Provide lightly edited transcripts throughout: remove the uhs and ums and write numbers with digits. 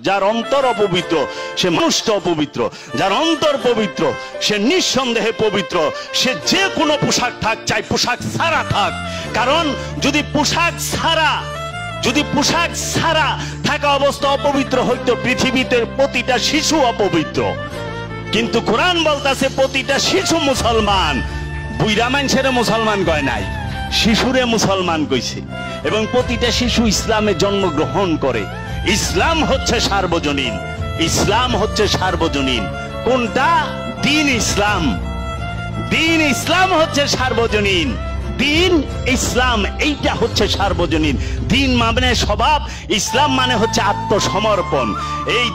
যার অন্তর অপবিত্র সে মানুষটা অপবিত্র, যার অন্তর পবিত্র সে নিঃসন্দেহে পবিত্র। সে যে কোনো পোশাক থাক, চাই পোশাক ছাড়া থাক, কারণ যদি পোশাক ছাড়া থাকা অবস্থা অপবিত্র হইতো, পৃথিবীতে প্রতিটা শিশু অপবিত্র। কিন্তু কোরআন বলতাছে প্রতিটা শিশু মুসলমান। বুইরা মানুষের মুসলমান কয় নাই, শিশুরে মুসলমান কইছে। এবং প্রতিটা শিশু ইসলামে জন্মগ্রহণ করে। ইসলাম হচ্ছে সার্বজনীন, ইসলাম হচ্ছে সার্বজনীন। কোনটা? দিন ইসলাম। দিন ইসলাম হচ্ছে সার্বজনীন, দিন ইসলাম এইটা হচ্ছে সার্বজনীন। দিন মানে স্বভাব, ইসলাম মানে হচ্ছে আত্মসমর্পণ। এই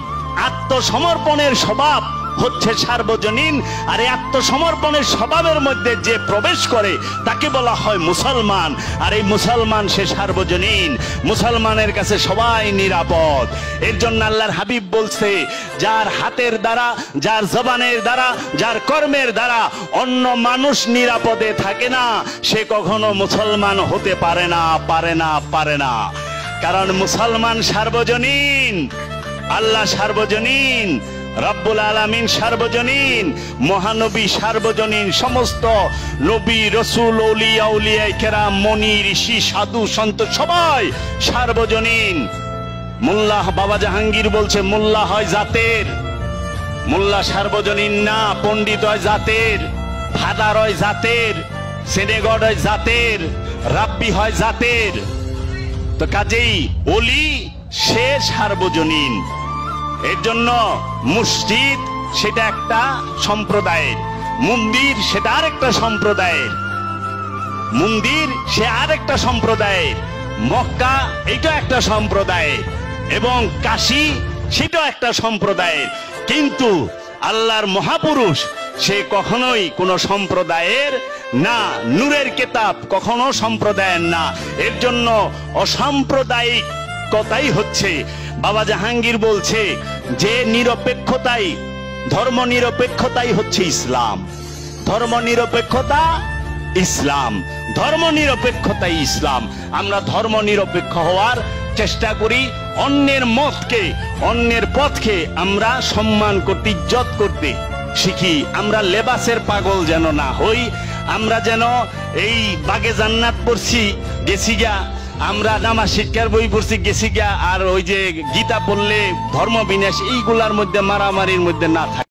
আত্মসমর্পণের স্বভাব হচ্ছে সার্বজনীন। আর এই আত্মসমর্পণের স্বভাবের মধ্যে যে প্রবেশ করে তাকে বলা হয় মুসলমান। আর এই মুসলমান সে সার্বজনীন, মুসলমানের কাছে সবাই নিরাপদ। এর জন্য আল্লাহর হাবিব বলছে, যার হাতের দ্বারা, যার জবানের দ্বারা, যার কর্মের দ্বারা অন্য মানুষ নিরাপদে থাকে না, সে কখনো মুসলমান হতে পারে না, পারে না, পারে না। কারণ মুসলমান সার্বজনীন, আল্লাহ সার্বজনীন, রব্বুল আলামিন সার্বজনীন, মহানবী সার্বজনীন, সমস্ত নবী রসুল আউলিয়া উলিয়া কেরাম মনি ঋষি সাধু সন্ত সবাই সার্বজনীন। মোল্লা বাবা জাহাঙ্গীর বলছে মোল্লা হয় জাতের, মোল্লা সার্বজনীন না। পণ্ডিত হয় জাতের, ফাদার হয় জাতের, সেনেগড হয় জাতের, রাব্বি হয় জাতের। তো কাজেই ওলি সে সার্বজনীন। এর জন্য মসজিদ সেটা একটা সম্প্রদায়ের, মন্দির সেটা আরেকটা সম্প্রদায়ের, মন্দির সে আরেকটা সম্প্রদায়ের, মক্কা এটা একটা সম্প্রদায়ের, এবং কাশী সেটা একটা সম্প্রদায়ের। কিন্তু আল্লাহর মহাপুরুষ সে কখনোই কোনো সম্প্রদায়ের না, নূরের কেতাব কখনো সম্প্রদায়ের না। এর জন্য অসাম্প্রদায়িক কথাই হচ্ছে, বাবা জাহাঙ্গীর বলছে যে নিরপেক্ষতাই, ধর্ম নিরপেক্ষতাই হচ্ছে ইসলাম। ধর্ম নিরপেক্ষতা ইসলাম, ধর্ম নিরপেক্ষতাই ইসলাম। আমরা ধর্ম নিরপেক্ষ হওয়ার চেষ্টা করি, অন্যের মতকে, অন্যের পথকে আমরা সম্মান করতে, ইজ্জত করতে শিখি। আমরা লেবাসের পাগল যেন না হই, আমরা যেন এই বাগে জান্নাত পড়ছি গেছি গা, আমরা নামাজ শিক্ষার বই পড়ছি গেছি গা, আর ওই যে গীতা পড়লে ধর্ম বিনাশ, এইগুলার মধ্যে মারামারির মধ্যে না থাকে।